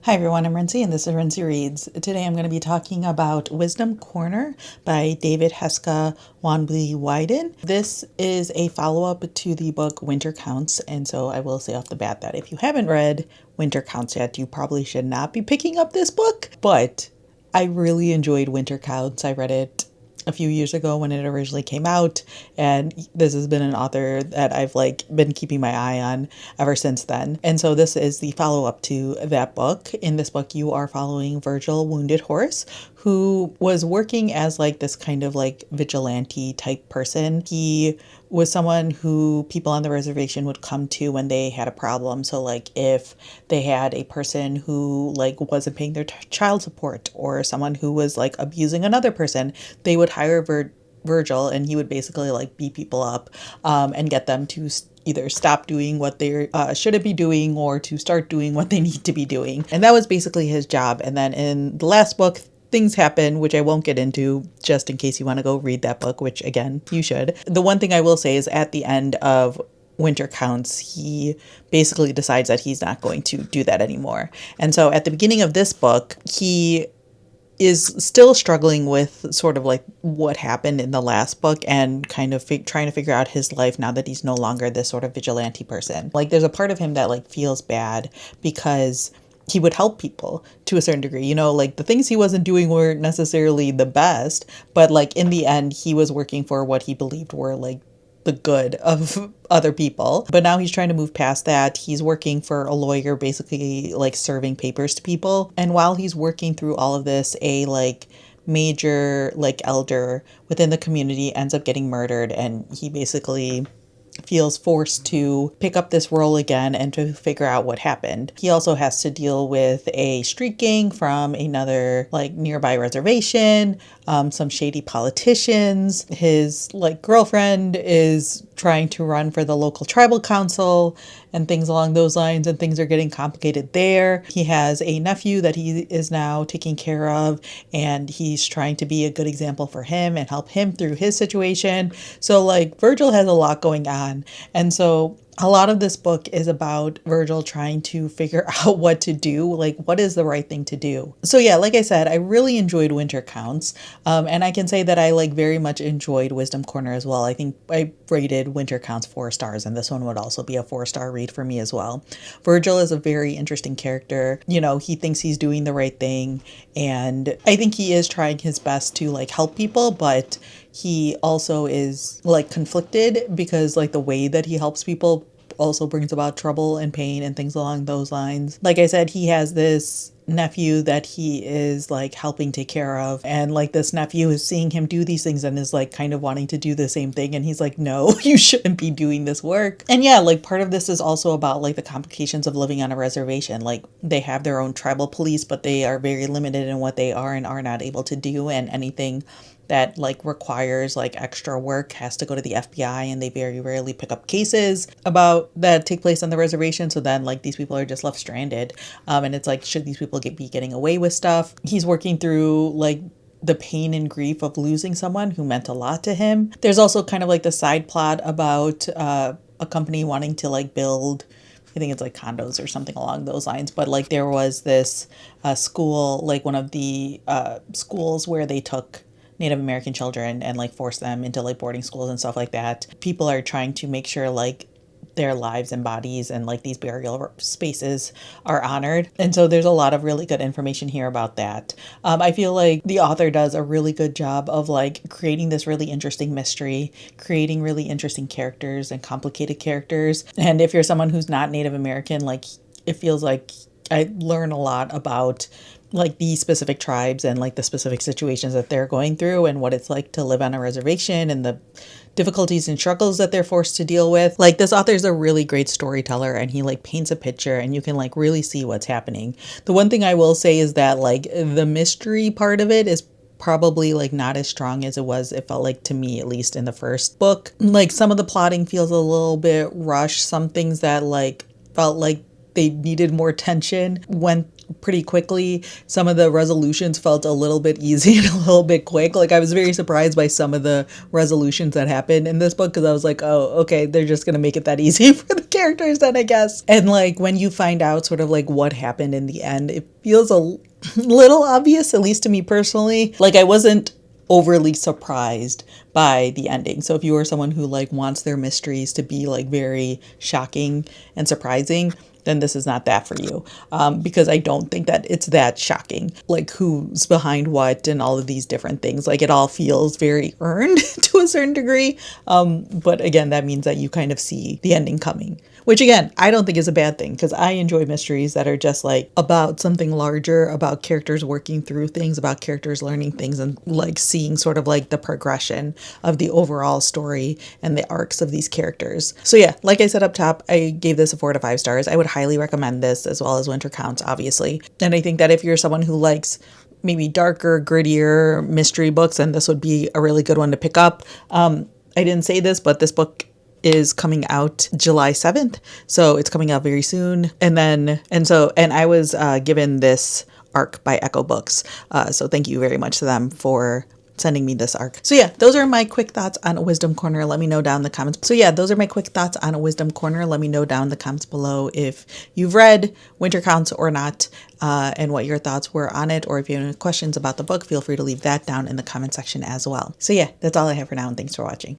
Hi everyone, I'm Rincey and this is Rincey Reads. Today I'm going to be talking about Wisdom Corner by David Heska, Wanbli, Weiden. This is a follow-up to the book Winter Counts, and so I will say off the bat that if you haven't read Winter Counts yet, you probably should not be picking up this book, but I really enjoyed Winter Counts. I read it a few years ago when it originally came out, and this has been an author that I've been keeping my eye on ever since then. And so this is the follow-up to that book. In this book you are following Virgil Wounded Horse, who was working as this kind of vigilante type person. He was someone who people on the reservation would come to when they had a problem. So if they had a person who wasn't paying their child support, or someone who was abusing another person, they would hire Virgil, and he would basically beat people up and get them to either stop doing what they shouldn't be doing, or to start doing what they need to be doing. And that was basically his job. And then in the last book, things happen, which I won't get into, just in case you want to go read that book, which again, you should. The one thing I will say is at the end of Winter Counts, he basically decides that he's not going to do that anymore. And so at the beginning of this book, he is still struggling with sort of what happened in the last book, and kind of trying to figure out his life now that he's no longer this sort of vigilante person. There's a part of him that feels bad because he would help people to a certain degree. The things he wasn't doing weren't necessarily the best, but in the end, he was working for what he believed were the good of other people. But now he's trying to move past that. He's working for a lawyer, basically serving papers to people. And while he's working through all of this, a major elder within the community ends up getting murdered, and he basically feels forced to pick up this role again and to figure out what happened. He also has to deal with a street gang from another nearby reservation, some shady politicians. His girlfriend is trying to run for the local tribal council and things along those lines, and things are getting complicated there. He has a nephew that he is now taking care of, and he's trying to be a good example for him and help him through his situation. So Virgil has a lot going on. And so a lot of this book is about Virgil trying to figure out what to do, what is the right thing to do. So yeah, like I said, I really enjoyed Winter Counts. And I can say that I very much enjoyed Wisdom Corner as well. I think I rated Winter Counts 4 stars, and this one would also be a 4-star read for me as well. Virgil is a very interesting character. He thinks he's doing the right thing, and I think he is trying his best to help people, but he also is conflicted, because the way that he helps people also brings about trouble and pain and things along those lines. Like I said, he has this nephew that he is helping take care of, and this nephew is seeing him do these things and is kind of wanting to do the same thing, and he's no, you shouldn't be doing this work. And yeah, part of this is also about the complications of living on a reservation. They have their own tribal police, but they are very limited in what they are and are not able to do, and anything that requires extra work has to go to the FBI, and they very rarely pick up cases about that take place on the reservation. So then these people are just left stranded, and it's should these people be getting away with stuff? He's working through the pain and grief of losing someone who meant a lot to him. There's also kind of the side plot about a company wanting to build, I think it's condos or something along those lines. But there was this school, one of the schools where they took Native American children and forced them into boarding schools and stuff like that. People are trying to make sure their lives and bodies and these burial spaces are honored. And so there's a lot of really good information here about that. I feel the author does a really good job of creating this really interesting mystery, creating really interesting characters and complicated characters. And if you're someone who's not Native American, it feels I learn a lot about these specific tribes and the specific situations that they're going through, and what it's like to live on a reservation, and the difficulties and struggles that they're forced to deal with. This author's a really great storyteller, and he paints a picture, and you can really see what's happening. The one thing I will say is that the mystery part of it is probably not as strong as it felt to me, at least in the first book. Some of the plotting feels a little bit rushed. Some things that felt they needed more tension went pretty quickly. Some of the resolutions felt a little bit easy and a little bit quick. Like I was very surprised by some of the resolutions that happened in this book because I was like, oh, okay, they're just gonna make it that easy for the characters then, I guess. And like when you find out sort of like what happened in the end, it feels a little obvious, at least to me personally. Like I wasn't overly surprised by the ending. So if you are someone who like wants their mysteries to be like very shocking and surprising, then this is not that for you, because I don't think that it's that shocking, like who's behind what and all of these different things. Like it all feels very earned to a certain degree, but again, that means that you kind of see the ending coming, which again, I don't think is a bad thing because I enjoy mysteries that are just like about something larger, about characters working through things, about characters learning things, and like seeing sort of like the progression of the overall story and the arcs of these characters. So yeah, like I said up top, I gave this a 4 to 5 stars. I would highly recommend this as well as Winter Counts, obviously. And I think that if you're someone who likes maybe darker, grittier mystery books, then this would be a really good one to pick up. I didn't say this, but this book is coming out July 7th. So it's coming out very soon. And I was given this arc by Echo Books. So thank you very much to them for sending me this arc. So yeah, those are my quick thoughts on a Wisdom Corner. Let me know down in the comments. So yeah, those are my quick thoughts on a Wisdom Corner. Let me know down in the comments below if you've read Winter Counts or not, and what your thoughts were on it. Or if you have any questions about the book, feel free to leave that down in the comment section as well. So yeah, that's all I have for now, and thanks for watching.